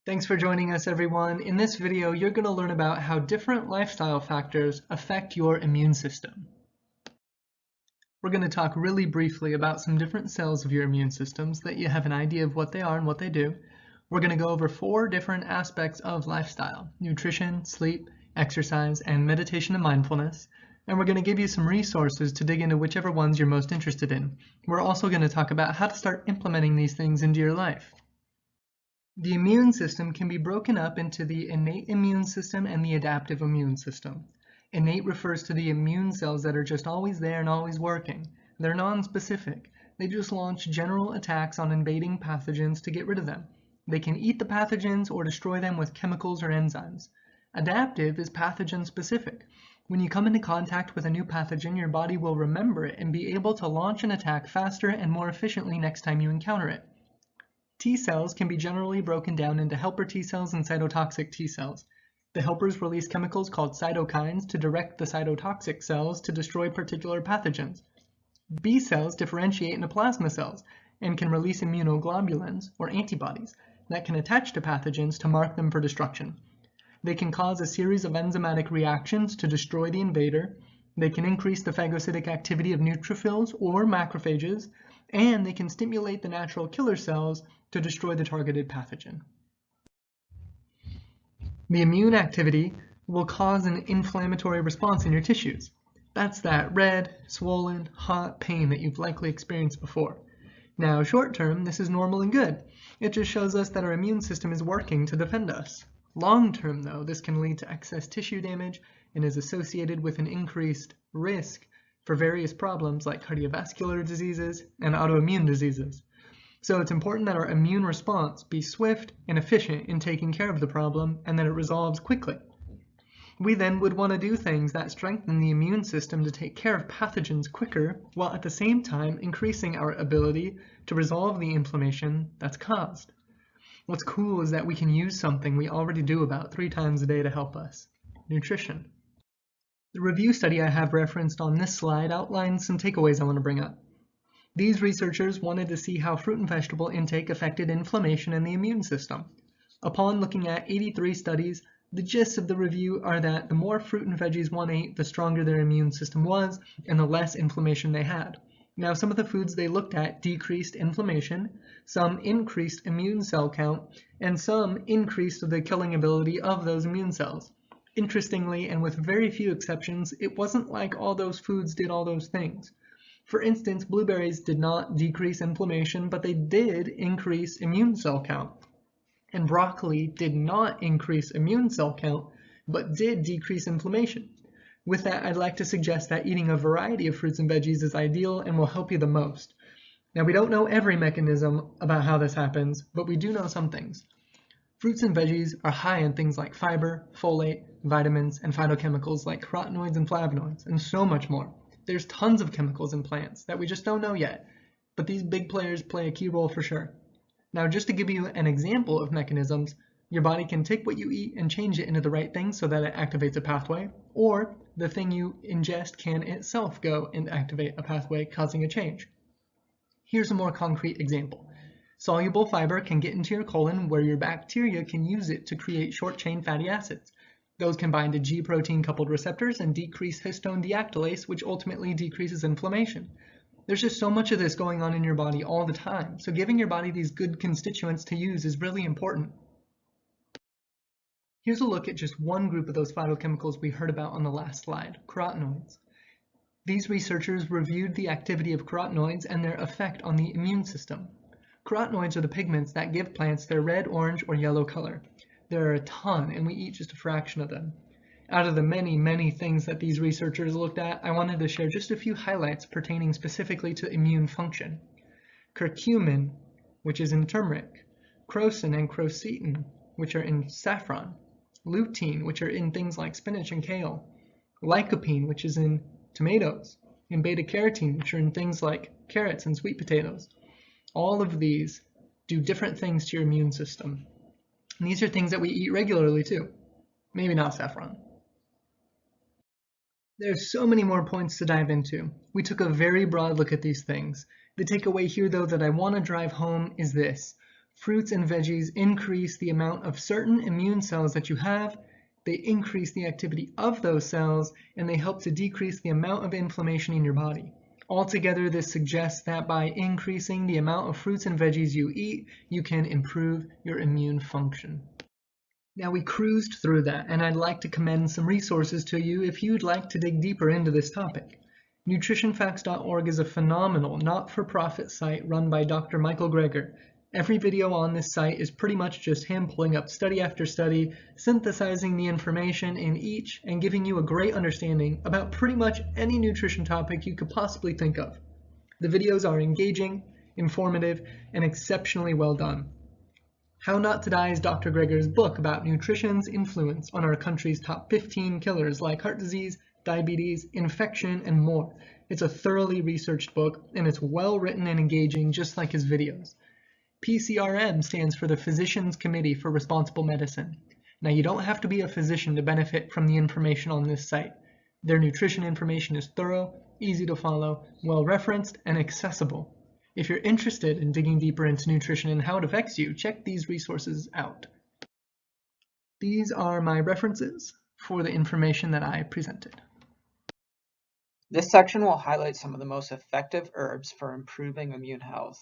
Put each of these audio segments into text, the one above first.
Thanks for joining us, everyone. In this video, you're going to learn about how different lifestyle factors affect your immune system. We're going to talk really briefly about some different cells of your immune system so that you have an idea of what they are and what they do. We're going to go over 4 different aspects of lifestyle: nutrition, sleep, exercise, and meditation and mindfulness. And we're going to give you some resources to dig into whichever ones you're most interested in. We're also going to talk about how to start implementing these things into your life. The immune system can be broken up into the innate immune system and the adaptive immune system. Innate refers to the immune cells that are just always there and always working. They're non-specific. They just launch general attacks on invading pathogens to get rid of them. They can eat the pathogens or destroy them with chemicals or enzymes. Adaptive is pathogen-specific. When you come into contact with a new pathogen, your body will remember it and be able to launch an attack faster and more efficiently next time you encounter it. T cells can be generally broken down into helper T cells and cytotoxic T cells. The helpers release chemicals called cytokines to direct the cytotoxic cells to destroy particular pathogens. B cells differentiate into plasma cells and can release immunoglobulins, or antibodies, that can attach to pathogens to mark them for destruction. They can cause a series of enzymatic reactions to destroy the invader. They can increase the phagocytic activity of neutrophils or macrophages, and they can stimulate the natural killer cells to destroy the targeted pathogen. The immune activity will cause an inflammatory response in your tissues. That's that red, swollen, hot pain that you've likely experienced before. Now, short term, this is normal and good. It just shows us that our immune system is working to defend us. Long term, though, this can lead to excess tissue damage and is associated with an increased risk for various problems like cardiovascular diseases and autoimmune diseases. So it's important that our immune response be swift and efficient in taking care of the problem and that it resolves quickly. We then would want to do things that strengthen the immune system to take care of pathogens quicker, while at the same time increasing our ability to resolve the inflammation that's caused. What's cool is that we can use something we already do about 3 times a day to help us: nutrition. The review study I have referenced on this slide outlines some takeaways I want to bring up. These researchers wanted to see how fruit and vegetable intake affected inflammation in the immune system. Upon looking at 83 studies, the gist of the review are that the more fruit and veggies one ate, the stronger their immune system was and the less inflammation they had. Now, some of the foods they looked at decreased inflammation, some increased immune cell count, and some increased the killing ability of those immune cells. Interestingly, and with very few exceptions, it wasn't like all those foods did all those things. For instance, blueberries did not decrease inflammation, but they did increase immune cell count. And broccoli did not increase immune cell count, but did decrease inflammation. With that, I'd like to suggest that eating a variety of fruits and veggies is ideal and will help you the most. Now, we don't know every mechanism about how this happens, but we do know some things. Fruits and veggies are high in things like fiber, folate, vitamins, and phytochemicals like carotenoids and flavonoids, and so much more. There's tons of chemicals in plants that we just don't know yet, but these big players play a key role for sure. Now, just to give you an example of mechanisms, your body can take what you eat and change it into the right thing so that it activates a pathway, or the thing you ingest can itself go and activate a pathway, causing a change. Here's a more concrete example. Soluble fiber can get into your colon where your bacteria can use it to create short-chain fatty acids. Those can bind to G protein-coupled receptors and decrease histone deactylase, which ultimately decreases inflammation. There's just so much of this going on in your body all the time, so giving your body these good constituents to use is really important. Here's a look at just one group of those phytochemicals we heard about on the last slide: carotenoids. These researchers reviewed the activity of carotenoids and their effect on the immune system. Carotenoids are the pigments that give plants their red, orange, or yellow color. There are a ton, and we eat just a fraction of them. Out of the many, many things that these researchers looked at, I wanted to share just a few highlights pertaining specifically to immune function. Curcumin, which is in turmeric, crocin and quercetin, which are in saffron, lutein, which are in things like spinach and kale, lycopene, which is in tomatoes, and beta-carotene, which are in things like carrots and sweet potatoes. All of these do different things to your immune system. And these are things that we eat regularly too. Maybe not saffron. There's so many more points to dive into. We took a very broad look at these things. The takeaway here, though, that I want to drive home is this: Fruits and veggies increase the amount of certain immune cells that you have, they increase the activity of those cells, and they help to decrease the amount of inflammation in your body. Altogether, this suggests that by increasing the amount of fruits and veggies you eat, you can improve your immune function. Now we cruised through that, and I'd like to commend some resources to you if you'd like to dig deeper into this topic. NutritionFacts.org is a phenomenal not-for-profit site run by Dr. Michael Greger. Every video on this site is pretty much just him pulling up study after study, synthesizing the information in each, and giving you a great understanding about pretty much any nutrition topic you could possibly think of. The videos are engaging, informative, and exceptionally well done. How Not to Die is Dr. Greger's book about nutrition's influence on our country's top 15 killers like heart disease, diabetes, infection, and more. It's a thoroughly researched book, and it's well written and engaging just like his videos. PCRM stands for the Physicians Committee for Responsible Medicine. Now, you don't have to be a physician to benefit from the information on this site. Their nutrition information is thorough, easy to follow, well-referenced, and accessible. If you're interested in digging deeper into nutrition and how it affects you, check these resources out. These are my references for the information that I presented. This section will highlight some of the most effective herbs for improving immune health.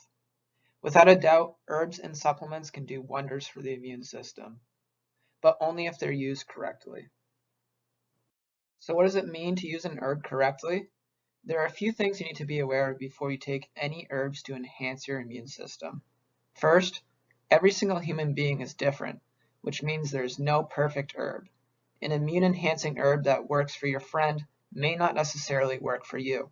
Without a doubt, herbs and supplements can do wonders for the immune system, but only if they're used correctly. So what does it mean to use an herb correctly? There are a few things you need to be aware of before you take any herbs to enhance your immune system. First, every single human being is different, which means there's no perfect herb. An immune-enhancing herb that works for your friend may not necessarily work for you.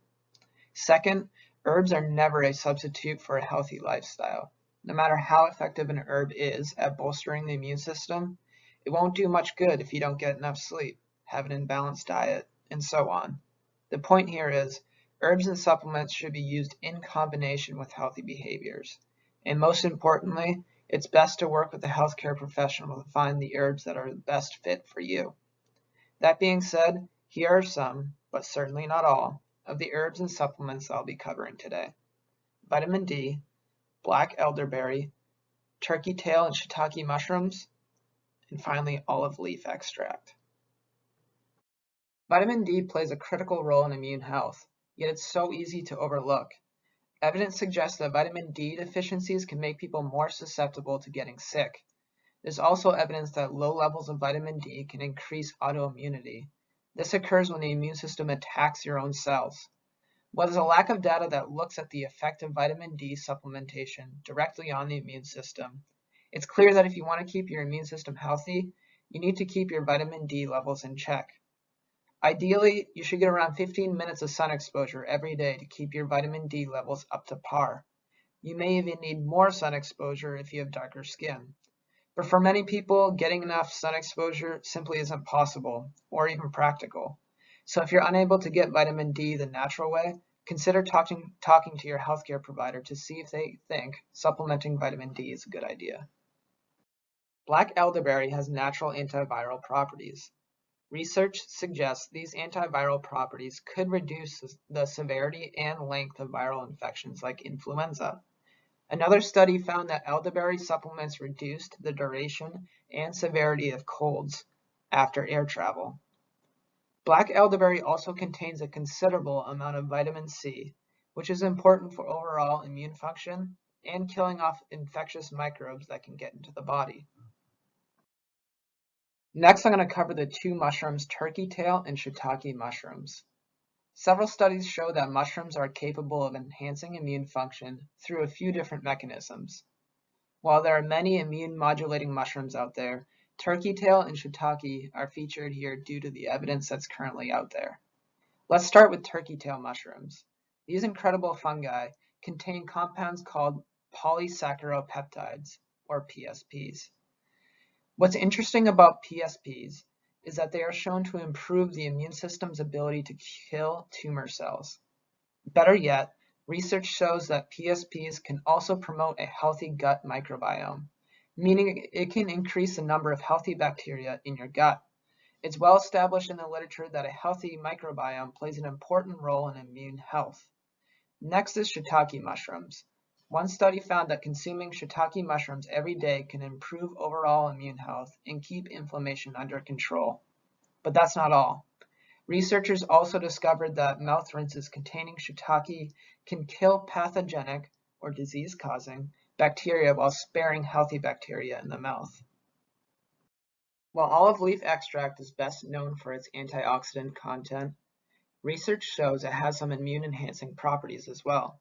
Second, herbs are never a substitute for a healthy lifestyle. No matter how effective an herb is at bolstering the immune system, it won't do much good if you don't get enough sleep, have an imbalanced diet, and so on. The point here is, herbs and supplements should be used in combination with healthy behaviors. And most importantly, it's best to work with a healthcare professional to find the herbs that are the best fit for you. That being said, here are some, but certainly not all, of the herbs and supplements I'll be covering today. Vitamin D, black elderberry, turkey tail and shiitake mushrooms, and finally olive leaf extract. Vitamin D plays a critical role in immune health, yet it's so easy to overlook. Evidence suggests that vitamin D deficiencies can make people more susceptible to getting sick. There's also evidence that low levels of vitamin D can increase autoimmunity. This occurs when the immune system attacks your own cells. While there's a lack of data that looks at the effect of vitamin D supplementation directly on the immune system, it's clear that if you want to keep your immune system healthy, you need to keep your vitamin D levels in check. Ideally, you should get around 15 minutes of sun exposure every day to keep your vitamin D levels up to par. You may even need more sun exposure if you have darker skin. But for many people, getting enough sun exposure simply isn't possible or even practical. So if you're unable to get vitamin D the natural way, consider talking to your healthcare provider to see if they think supplementing vitamin D is a good idea. Black elderberry has natural antiviral properties. Research suggests these antiviral properties could reduce the severity and length of viral infections like influenza. Another study found that elderberry supplements reduced the duration and severity of colds after air travel. Black elderberry also contains a considerable amount of vitamin C, which is important for overall immune function and killing off infectious microbes that can get into the body. Next, I'm going to cover the two mushrooms, turkey tail and shiitake mushrooms. Several studies show that mushrooms are capable of enhancing immune function through a few different mechanisms. While there are many immune-modulating mushrooms out there, turkey tail and shiitake are featured here due to the evidence that's currently out there. Let's start with turkey tail mushrooms. These incredible fungi contain compounds called polysaccharopeptides, or PSPs. What's interesting about PSPs is that they are shown to improve the immune system's ability to kill tumor cells. Better yet, research shows that PSPs can also promote a healthy gut microbiome, meaning it can increase the number of healthy bacteria in your gut. It's well established in the literature that a healthy microbiome plays an important role in immune health. Next is shiitake mushrooms. One study found that consuming shiitake mushrooms every day can improve overall immune health and keep inflammation under control. But that's not all. Researchers also discovered that mouth rinses containing shiitake can kill pathogenic or disease-causing bacteria while sparing healthy bacteria in the mouth. While olive leaf extract is best known for its antioxidant content, research shows it has some immune-enhancing properties as well.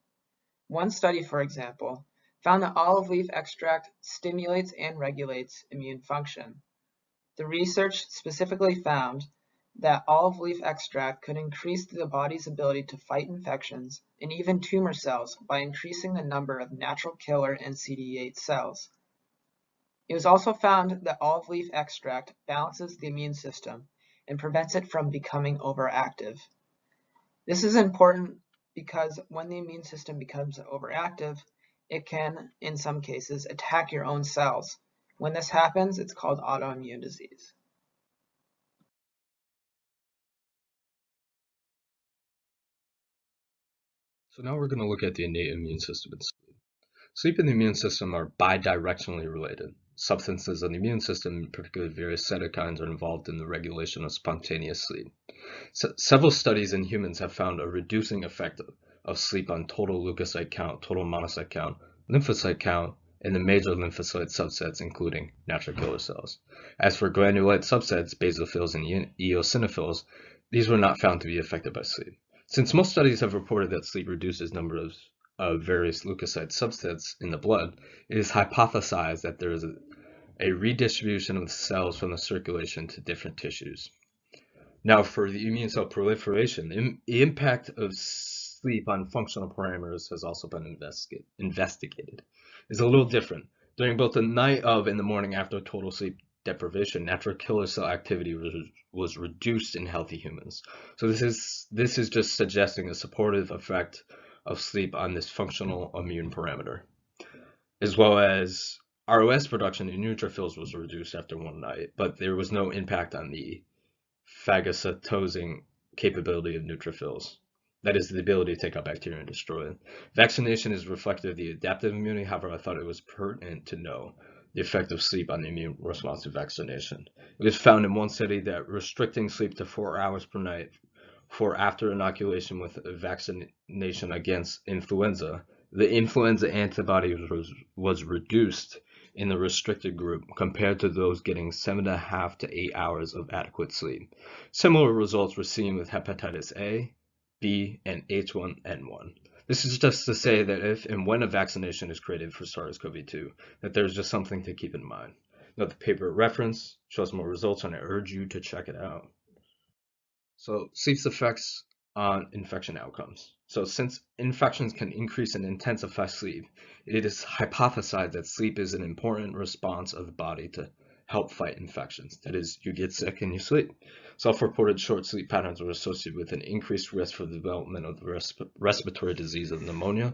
One study, for example, found that olive leaf extract stimulates and regulates immune function. The research specifically found that olive leaf extract could increase the body's ability to fight infections and even tumor cells by increasing the number of natural killer and CD8 cells. It was also found that olive leaf extract balances the immune system and prevents it from becoming overactive. This is important because when the immune system becomes overactive, it can, in some cases, attack your own cells. When this happens, it's called autoimmune disease. So now we're going to look at the innate immune system in sleep. Sleep and the immune system are bidirectionally related. Substances in the immune system, particularly various cytokines, are involved in the regulation of spontaneous sleep. Several studies in humans have found a reducing effect of sleep on total leukocyte count, total monocyte count, lymphocyte count, and the major lymphocyte subsets, including natural killer cells. As for granulocyte subsets, basophils and eosinophils, these were not found to be affected by sleep. Since most studies have reported that sleep reduces numbers of various leukocyte subsets in the blood, it is hypothesized that there is a redistribution of the cells from the circulation to different tissues. Now, for the immune cell proliferation, the impact of sleep on functional parameters has also been investigated. It's a little different. During both the night of and the morning after total sleep deprivation, natural killer cell activity was reduced in healthy humans. So this is just suggesting a supportive effect of sleep on this functional immune parameter, as well as ROS production in neutrophils was reduced after one night, but there was no impact on the phagocytosing capability of neutrophils. That is the ability to take out bacteria and destroy it. Vaccination is reflective of the adaptive immunity. However, I thought it was pertinent to know the effect of sleep on the immune response to vaccination. It was found in one study that restricting sleep to 4 hours per night for after inoculation with a vaccination against influenza, the influenza antibody was reduced in the restricted group compared to those getting 7.5 to 8 hours of adequate sleep. Similar results were seen with hepatitis A, B, and H1N1. This is just to say that if and when a vaccination is created for SARS-CoV-2, that there's just something to keep in mind. Note the paper reference shows more results, and I urge you to check it out. So sleep's effects on infection outcomes. So since infections can increase and intensify sleep, it is hypothesized that sleep is an important response of the body to help fight infections. That is, you get sick and you sleep. Self-reported short sleep patterns are associated with an increased risk for the development of the respiratory disease of pneumonia.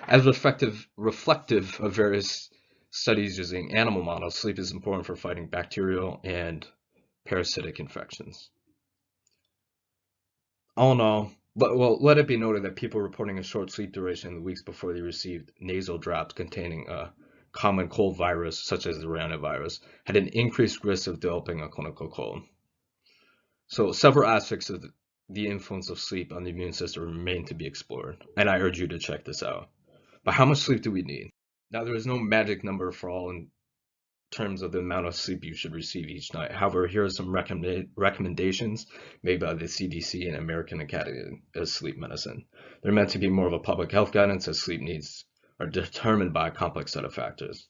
As reflective of various studies using animal models, sleep is important for fighting bacterial and parasitic infections. All in all, let it be noted that people reporting a short sleep duration in the weeks before they received nasal drops containing a common cold virus, such as the rhinovirus, had an increased risk of developing a clinical cold. So several aspects of the influence of sleep on the immune system remain to be explored, and I urge you to check this out. But how much sleep do we need? Now, there is no magic number for all in terms of the amount of sleep you should receive each night. However, here are some recommendations made by the CDC and American Academy of Sleep Medicine. They're meant to be more of a public health guidance, as sleep needs are determined by a complex set of factors.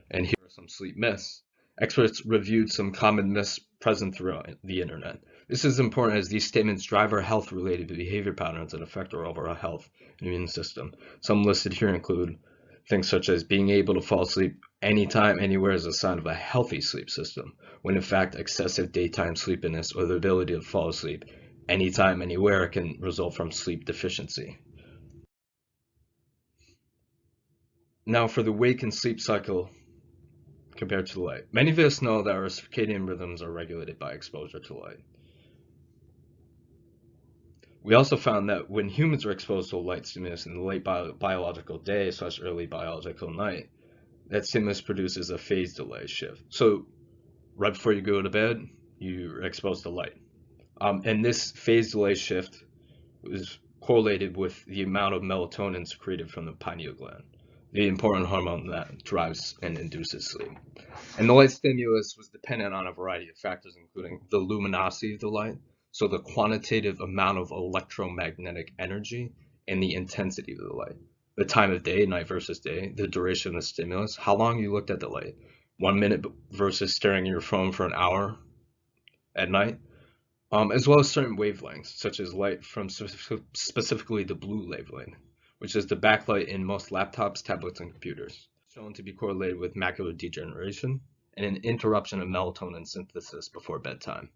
And here are some sleep myths. Experts reviewed some common myths present throughout the internet. This is important as these statements drive our health-related behavior patterns that affect our overall health and immune system. Some listed here include things such as being able to fall asleep anytime, anywhere is a sign of a healthy sleep system, when in fact excessive daytime sleepiness or the ability to fall asleep anytime, anywhere can result from sleep deficiency. Now for the wake and sleep cycle compared to light. Many of us know that our circadian rhythms are regulated by exposure to light. We also found that when humans are exposed to a light stimulus in the late biological day / early biological night, that stimulus produces a phase delay shift. So right before you go to bed, you're exposed to light. And this phase delay shift is correlated with the amount of melatonin secreted from the pineal gland, the important hormone that drives and induces sleep. And the light stimulus was dependent on a variety of factors, including the luminosity of the light, so the quantitative amount of electromagnetic energy, and the intensity of the light. The time of day, night versus day, the duration of the stimulus, how long you looked at the light, 1 minute versus staring at your phone for an hour at night, as well as certain wavelengths, such as light from specifically the blue wavelength, which is the backlight in most laptops, tablets, and computers, shown to be correlated with macular degeneration and an interruption of melatonin synthesis before bedtime.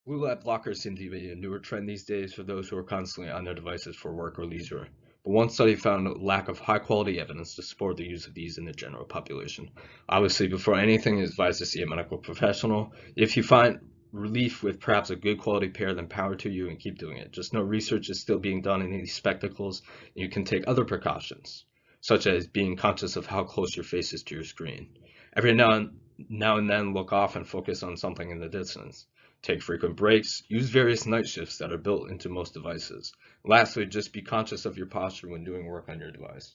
Blue light blockers seem to be a newer trend these days for those who are constantly on their devices for work or leisure, but one study found a lack of high-quality evidence to support the use of these in the general population. Obviously, before anything, it's advised to see a medical professional. If you find relief with perhaps a good quality pair, then power to you and keep doing it. Just know research is still being done in these spectacles, and you can take other precautions, such as being conscious of how close your face is to your screen. Every now and then, look off and focus on something in the distance. Take frequent breaks. Use various night shifts that are built into most devices. Lastly, just be conscious of your posture when doing work on your device.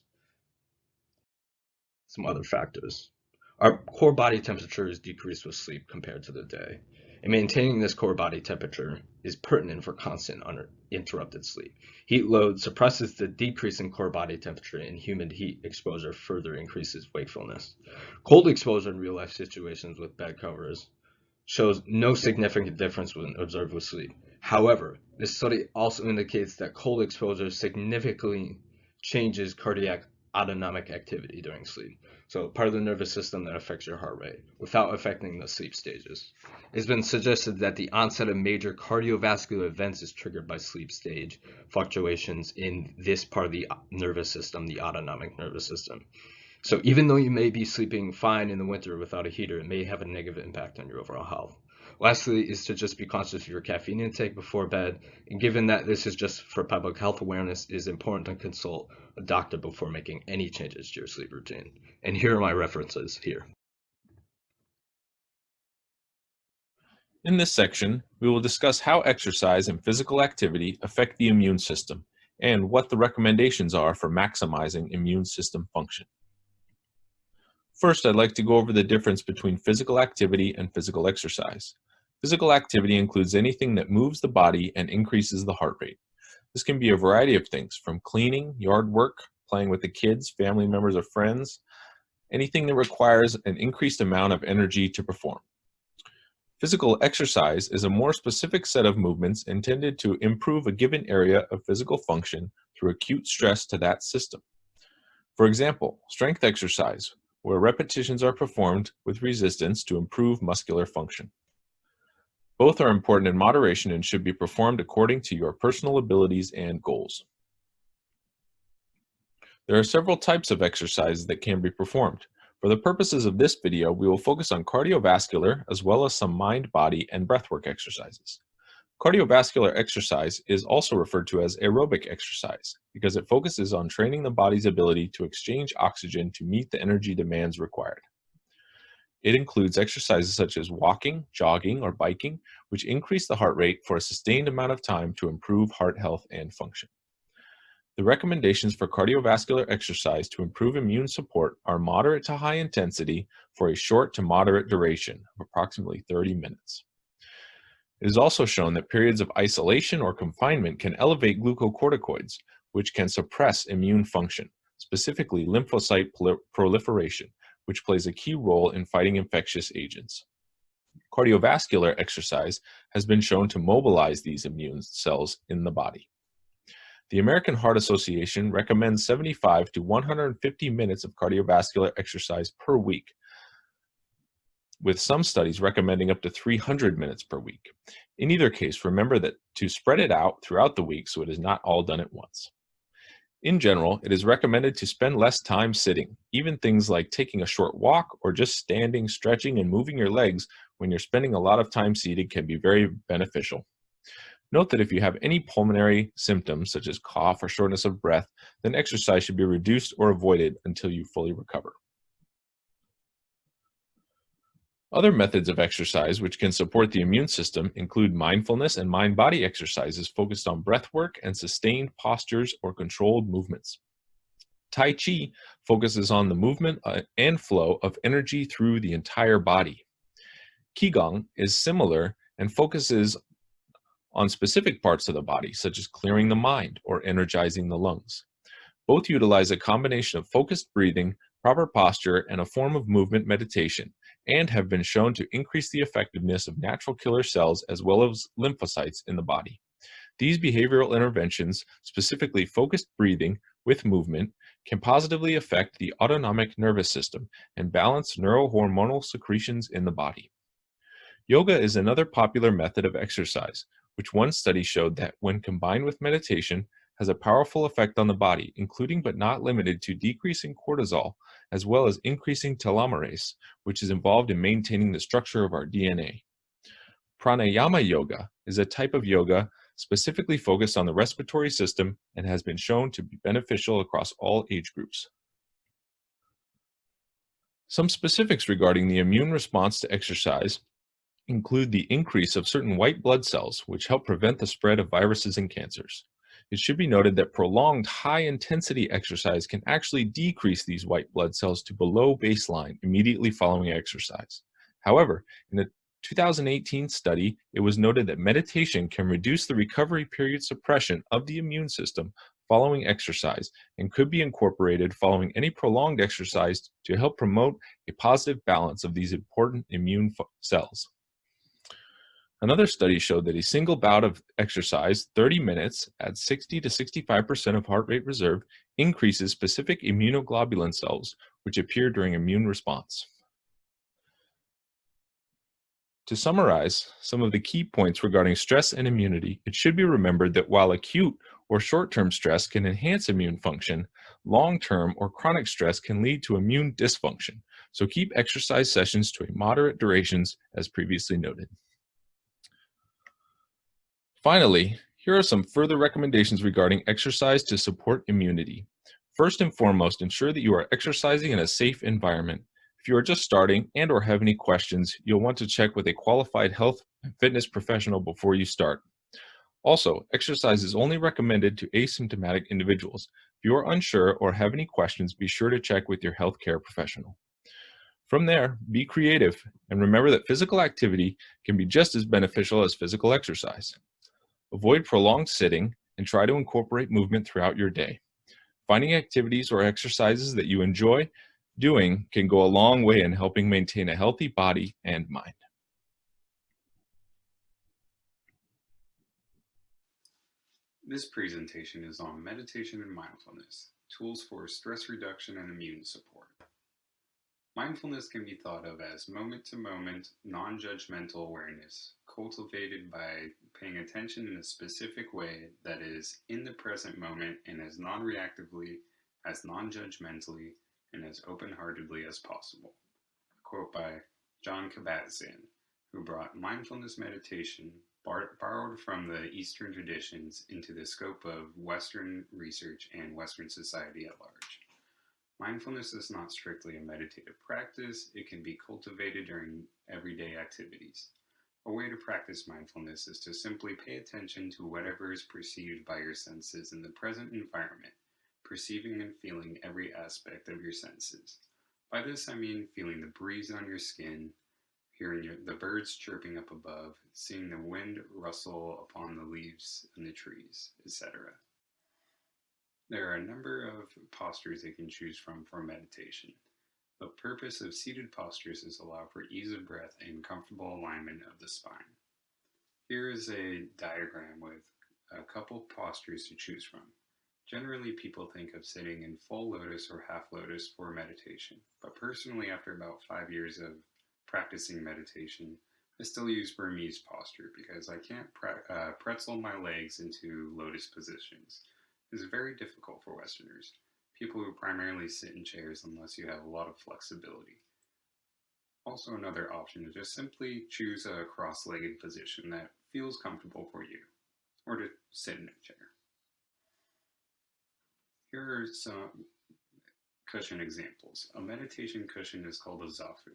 Some other factors. Our core body temperature is decreased with sleep compared to the day, and maintaining this core body temperature is pertinent for constant uninterrupted sleep. Heat load suppresses the decrease in core body temperature, and humid heat exposure further increases wakefulness. Cold exposure in real-life situations with bed covers shows no significant difference when observed with sleep. However, this study also indicates that cold exposure significantly changes cardiac autonomic activity during sleep, so part of the nervous system that affects your heart rate, without affecting the sleep stages. It's been suggested that the onset of major cardiovascular events is triggered by sleep stage fluctuations in this part of the nervous system, the autonomic nervous system. So even though you may be sleeping fine in the winter without a heater, it may have a negative impact on your overall health. Lastly is to just be conscious of your caffeine intake before bed, and given that this is just for public health awareness, it is important to consult a doctor before making any changes to your sleep routine. And here are my references here. In this section, we will discuss how exercise and physical activity affect the immune system and what the recommendations are for maximizing immune system function. First, I'd like to go over the difference between physical activity and physical exercise. Physical activity includes anything that moves the body and increases the heart rate. This can be a variety of things, from cleaning, yard work, playing with the kids, family members, or friends, anything that requires an increased amount of energy to perform. Physical exercise is a more specific set of movements intended to improve a given area of physical function through acute stress to that system. For example, strength exercise, where repetitions are performed with resistance to improve muscular function. Both are important in moderation and should be performed according to your personal abilities and goals. There are several types of exercises that can be performed. For the purposes of this video, we will focus on cardiovascular as well as some mind, body, and breathwork exercises. Cardiovascular exercise is also referred to as aerobic exercise because it focuses on training the body's ability to exchange oxygen to meet the energy demands required. It includes exercises such as walking, jogging, or biking, which increase the heart rate for a sustained amount of time to improve heart health and function. The recommendations for cardiovascular exercise to improve immune support are moderate to high intensity for a short to moderate duration of approximately 30 minutes. It is also shown that periods of isolation or confinement can elevate glucocorticoids, which can suppress immune function, specifically lymphocyte proliferation, which plays a key role in fighting infectious agents. Cardiovascular exercise has been shown to mobilize these immune cells in the body. The American Heart Association recommends 75 to 150 minutes of cardiovascular exercise per week, with some studies recommending up to 300 minutes per week. In either case, remember that to spread it out throughout the week so it is not all done at once. In general, it is recommended to spend less time sitting. Even things like taking a short walk or just standing, stretching, and moving your legs when you're spending a lot of time seated can be very beneficial. Note that if you have any pulmonary symptoms, such as cough or shortness of breath, then exercise should be reduced or avoided until you fully recover. Other methods of exercise which can support the immune system include mindfulness and mind-body exercises focused on breath work and sustained postures or controlled movements. Tai Chi focuses on the movement and flow of energy through the entire body. Qigong is similar and focuses on specific parts of the body, such as clearing the mind or energizing the lungs. Both utilize a combination of focused breathing, proper posture, and a form of movement meditation, and have been shown to increase the effectiveness of natural killer cells as well as lymphocytes in the body. These behavioral interventions, specifically focused breathing with movement, can positively affect the autonomic nervous system and balance neurohormonal secretions in the body. Yoga is another popular method of exercise, which one study showed that when combined with meditation, has a powerful effect on the body, including but not limited to decreasing cortisol, as well as increasing telomerase, which is involved in maintaining the structure of our DNA. Pranayama yoga is a type of yoga specifically focused on the respiratory system and has been shown to be beneficial across all age groups. Some specifics regarding the immune response to exercise include the increase of certain white blood cells, which help prevent the spread of viruses and cancers. It should be noted that prolonged high-intensity exercise can actually decrease these white blood cells to below baseline immediately following exercise. However, in a 2018 study, it was noted that meditation can reduce the recovery period suppression of the immune system following exercise and could be incorporated following any prolonged exercise to help promote a positive balance of these important immune cells. Another study showed that a single bout of exercise, 30 minutes, at 60 to 65% of heart rate reserve, increases specific immunoglobulin cells, which appear during immune response. To summarize some of the key points regarding stress and immunity, it should be remembered that while acute or short-term stress can enhance immune function, long-term or chronic stress can lead to immune dysfunction. So keep exercise sessions to a moderate durations, as previously noted. Finally, here are some further recommendations regarding exercise to support immunity. First and foremost, ensure that you are exercising in a safe environment. If you are just starting and or have any questions, you'll want to check with a qualified health and fitness professional before you start. Also, exercise is only recommended to asymptomatic individuals. If you are unsure or have any questions, be sure to check with your healthcare professional. From there, be creative and remember that physical activity can be just as beneficial as physical exercise. Avoid prolonged sitting and try to incorporate movement throughout your day. Finding activities or exercises that you enjoy doing can go a long way in helping maintain a healthy body and mind. This presentation is on meditation and mindfulness, tools for stress reduction and immune support. Mindfulness can be thought of as moment-to-moment, non-judgmental awareness, cultivated by paying attention in a specific way that is in the present moment and as non-reactively, as non-judgmentally, and as open-heartedly as possible. A quote by Jon Kabat-Zinn, who brought mindfulness meditation, borrowed from the Eastern traditions, into the scope of Western research and Western society at large. Mindfulness is not strictly a meditative practice. It can be cultivated during everyday activities. A way to practice mindfulness is to simply pay attention to whatever is perceived by your senses in the present environment, perceiving and feeling every aspect of your senses. By this I mean feeling the breeze on your skin, hearing the birds chirping up above, seeing the wind rustle upon the leaves in the trees, etc. There are a number of postures you can choose from for meditation. The purpose of seated postures is to allow for ease of breath and comfortable alignment of the spine. Here is a diagram with a couple postures to choose from. Generally, people think of sitting in full lotus or half lotus for meditation, but personally, after about 5 years of practicing meditation, I still use Burmese posture because I can't pretzel my legs into lotus positions. Is very difficult for Westerners, people who primarily sit in chairs unless you have a lot of flexibility. Also, another option is just simply choose a cross-legged position that feels comfortable for you. or to sit in a chair. Here are some cushion examples. A meditation cushion is called a zafu.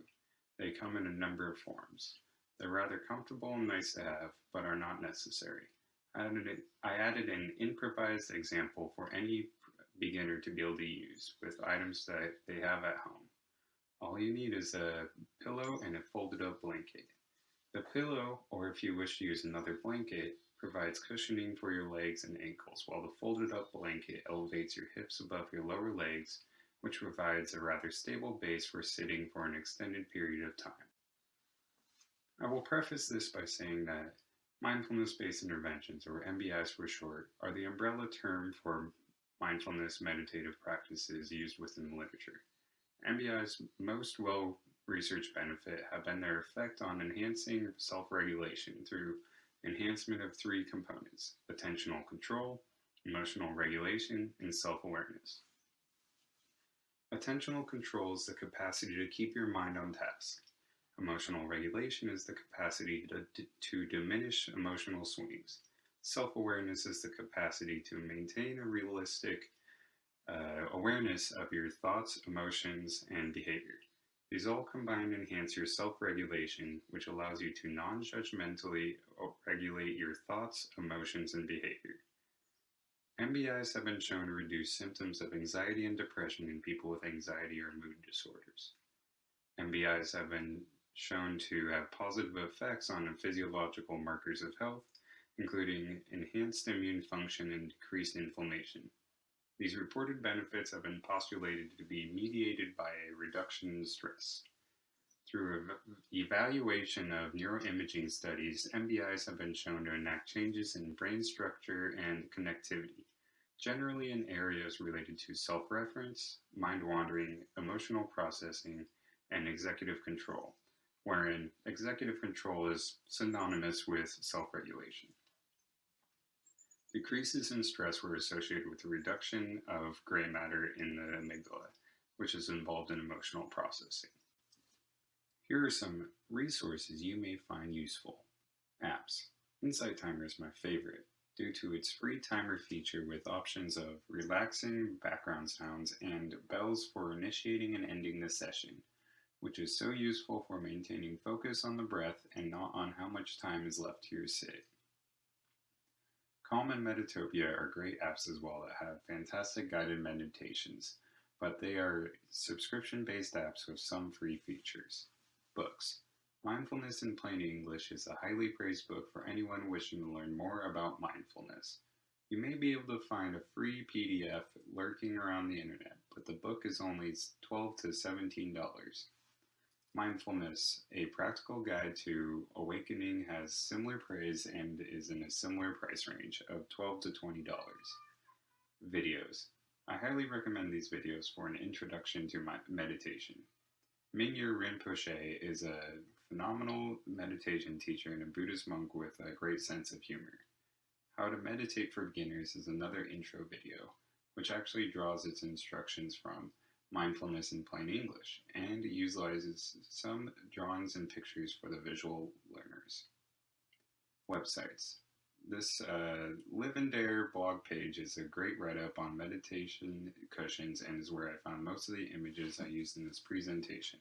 They come in a number of forms. They're rather comfortable and nice to have, but are not necessary. I added an improvised example for any beginner to be able to use with items that they have at home. All you need is a pillow and a folded up blanket. The pillow, or if you wish to use another blanket, provides cushioning for your legs and ankles, while the folded up blanket elevates your hips above your lower legs, which provides a rather stable base for sitting for an extended period of time. I will preface this by saying that mindfulness-based interventions, or MBIs for short, are the umbrella term for mindfulness meditative practices used within the literature. MBI's most well-researched benefit have been their effect on enhancing self-regulation through enhancement of three components: attentional control, emotional regulation, and self-awareness. Attentional control is the capacity to keep your mind on task. Emotional regulation is the capacity to diminish emotional swings. Self-awareness is the capacity to maintain a realistic awareness of your thoughts, emotions, and behavior. These all combined enhance your self-regulation, which allows you to non-judgmentally regulate your thoughts, emotions, and behavior. MBIs have been shown to reduce symptoms of anxiety and depression in people with anxiety or mood disorders. MBIs have been shown to have positive effects on physiological markers of health, including enhanced immune function and decreased inflammation. These reported benefits have been postulated to be mediated by a reduction in stress. Through evaluation of neuroimaging studies, MBIs have been shown to enact changes in brain structure and connectivity, generally in areas related to self-reference, mind-wandering, emotional processing, and executive control, wherein executive control is synonymous with self-regulation. Decreases in stress were associated with a reduction of gray matter in the amygdala, which is involved in emotional processing. Here are some resources you may find useful. Apps. Insight Timer is my favorite due to its free timer feature with options of relaxing background sounds and bells for initiating and ending the session, which is so useful for maintaining focus on the breath and not on how much time is left to your sit. Calm and Meditopia are great apps as well that have fantastic guided meditations, but they are subscription-based apps with some free features. Books. Mindfulness in Plain English is a highly praised book for anyone wishing to learn more about mindfulness. You may be able to find a free PDF lurking around the internet, but the book is only $12 to $17. Mindfulness, a practical guide to awakening, has similar praise and is in a similar price range of $12 to $20. Videos. I highly recommend these videos for an introduction to meditation. Mingyur Rinpoche is a phenomenal meditation teacher and a Buddhist monk with a great sense of humor. How to Meditate for Beginners is another intro video, which actually draws its instructions from Mindfulness in Plain English and utilizes some drawings and pictures for the visual learners. Websites. This Live and Dare blog page is a great write-up on meditation cushions and is where I found most of the images I used in this presentation.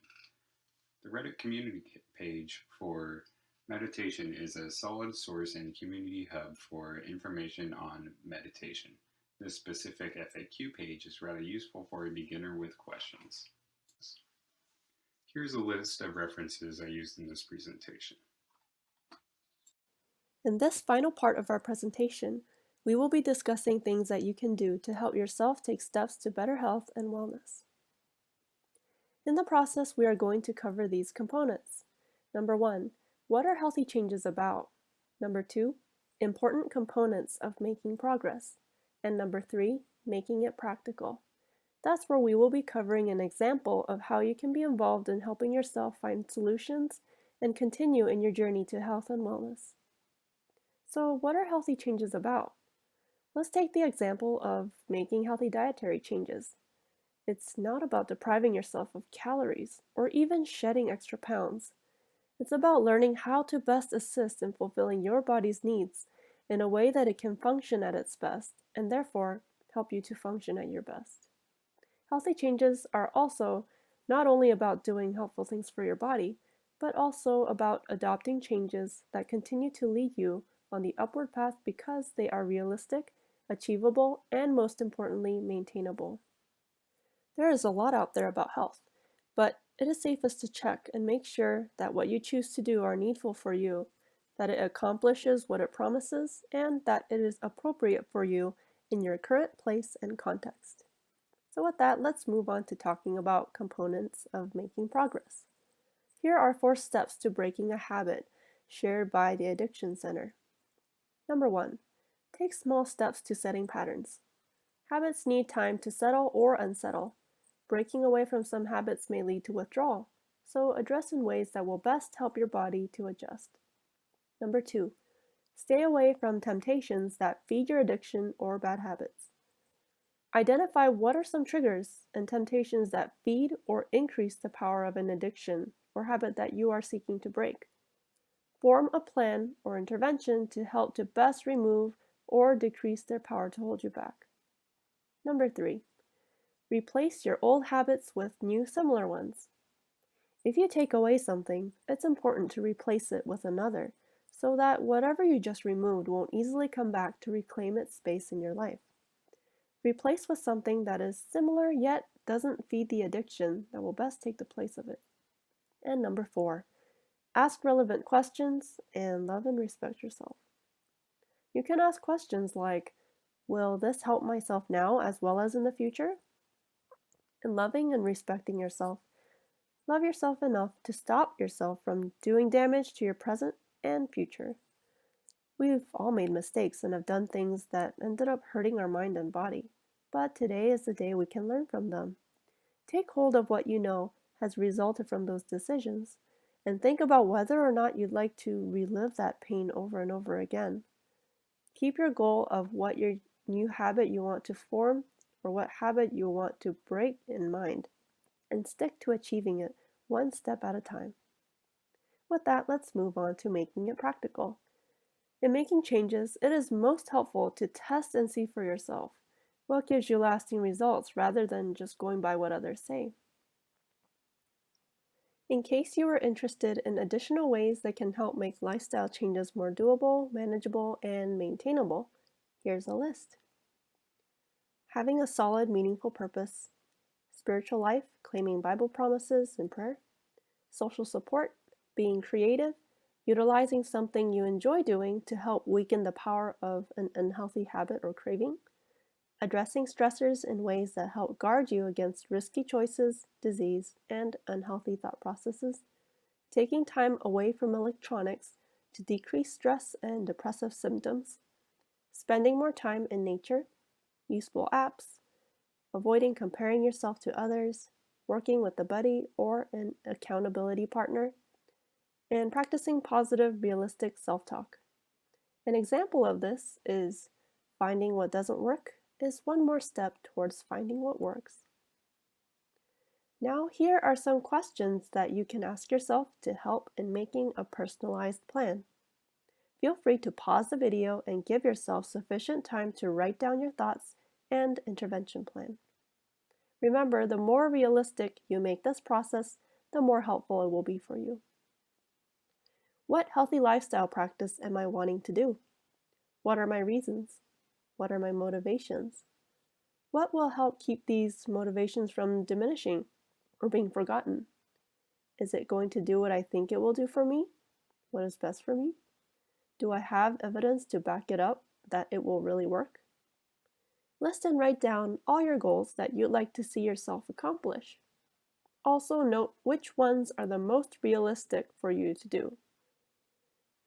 The Reddit community page for meditation is a solid source and community hub for information on meditation. This specific FAQ page is rather useful for a beginner with questions. Here's a list of references I used in this presentation. In this final part of our presentation, we will be discussing things that you can do to help yourself take steps to better health and wellness. In the process, we are going to cover these components. Number 1, what are healthy changes about? Number 2, important components of making progress. And number 3, making it practical. That's where we will be covering an example of how you can be involved in helping yourself find solutions and continue in your journey to health and wellness. So what are healthy changes about? Let's take the example of making healthy dietary changes. It's not about depriving yourself of calories or even shedding extra pounds. It's about learning how to best assist in fulfilling your body's needs in a way that it can function at its best and therefore help you to function at your best. Healthy changes are also not only about doing helpful things for your body, but also about adopting changes that continue to lead you on the upward path because they are realistic, achievable, and most importantly, maintainable. There is a lot out there about health, but it is safest to check and make sure that what you choose to do are needful for you, that it accomplishes what it promises, and that it is appropriate for you in your current place and context. So with that, let's move on to talking about components of making progress. Here are 4 steps to breaking a habit shared by the Addiction Center. Number 1, take small steps to setting patterns. Habits need time to settle or unsettle. Breaking away from some habits may lead to withdrawal, so address in ways that will best help your body to adjust. Number 2, stay away from temptations that feed your addiction or bad habits. Identify what are some triggers and temptations that feed or increase the power of an addiction or habit that you are seeking to break. Form a plan or intervention to help to best remove or decrease their power to hold you back. Number 3, replace your old habits with new similar ones. If you take away something, it's important to replace it with another so that whatever you just removed won't easily come back to reclaim its space in your life. Replace with something that is similar yet doesn't feed the addiction that will best take the place of it. And number 4, ask relevant questions and love and respect yourself. You can ask questions like, will this help myself now as well as in the future? In loving and respecting yourself, love yourself enough to stop yourself from doing damage to your present and future. We've all made mistakes and have done things that ended up hurting our mind and body, but today is the day we can learn from them. Take hold of what you know has resulted from those decisions, and think about whether or not you'd like to relive that pain over and over again. Keep your goal of what your new habit you want to form or what habit you want to break in mind, and stick to achieving it one step at a time. With that, let's move on to making it practical. In making changes, it is most helpful to test and see for yourself what gives you lasting results rather than just going by what others say. In case you are interested in additional ways that can help make lifestyle changes more doable, manageable, and maintainable, here's a list. Having a solid, meaningful purpose, spiritual life, claiming Bible promises and prayer, social support, being creative, utilizing something you enjoy doing to help weaken the power of an unhealthy habit or craving, addressing stressors in ways that help guard you against risky choices, disease, and unhealthy thought processes, taking time away from electronics to decrease stress and depressive symptoms, spending more time in nature, useful apps, avoiding comparing yourself to others, working with a buddy or an accountability partner, and practicing positive, realistic self-talk. An example of this is finding what doesn't work is one more step towards finding what works. Now, here are some questions that you can ask yourself to help in making a personalized plan. Feel free to pause the video and give yourself sufficient time to write down your thoughts and intervention plan. Remember, the more realistic you make this process, the more helpful it will be for you. What healthy lifestyle practice am I wanting to do? What are my reasons? What are my motivations? What will help keep these motivations from diminishing or being forgotten? Is it going to do what I think it will do for me? What is best for me? Do I have evidence to back it up that it will really work? List and write down all your goals that you'd like to see yourself accomplish. Also note which ones are the most realistic for you to do.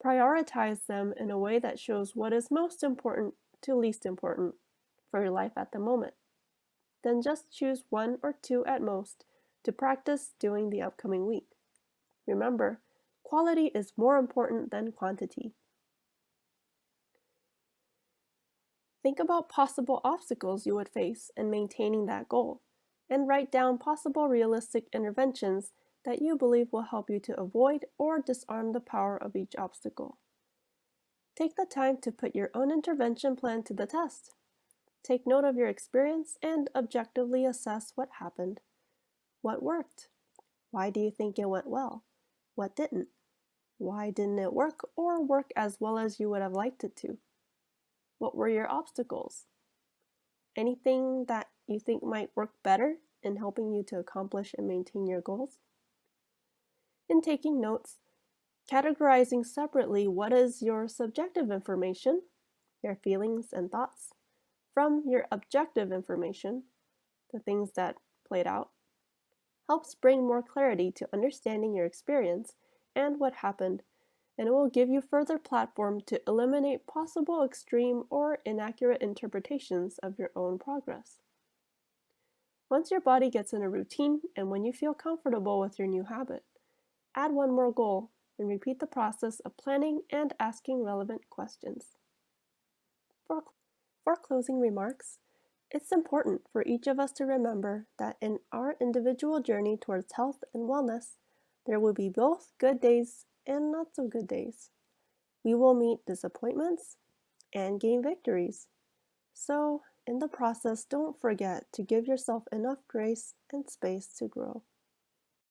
Prioritize them in a way that shows what is most important to least important for your life at the moment. Then just choose 1 or 2 at most to practice doing the upcoming week. Remember, quality is more important than quantity. Think about possible obstacles you would face in maintaining that goal, and write down possible realistic interventions that you believe will help you to avoid or disarm the power of each obstacle. Take the time to put your own intervention plan to the test. Take note of your experience and objectively assess what happened. What worked? Why do you think it went well? What didn't? Why didn't it work or work as well as you would have liked it to? What were your obstacles? Anything that you think might work better in helping you to accomplish and maintain your goals? In taking notes, categorizing separately what is your subjective information, your feelings and thoughts, from your objective information, the things that played out, helps bring more clarity to understanding your experience and what happened, and it will give you further platform to eliminate possible extreme or inaccurate interpretations of your own progress. Once your body gets in a routine and when you feel comfortable with your new habit, add one more goal and repeat the process of planning and asking relevant questions. For closing remarks, it's important for each of us to remember that in our individual journey towards health and wellness, there will be both good days and not so good days. We will meet disappointments and gain victories. So, in the process, don't forget to give yourself enough grace and space to grow.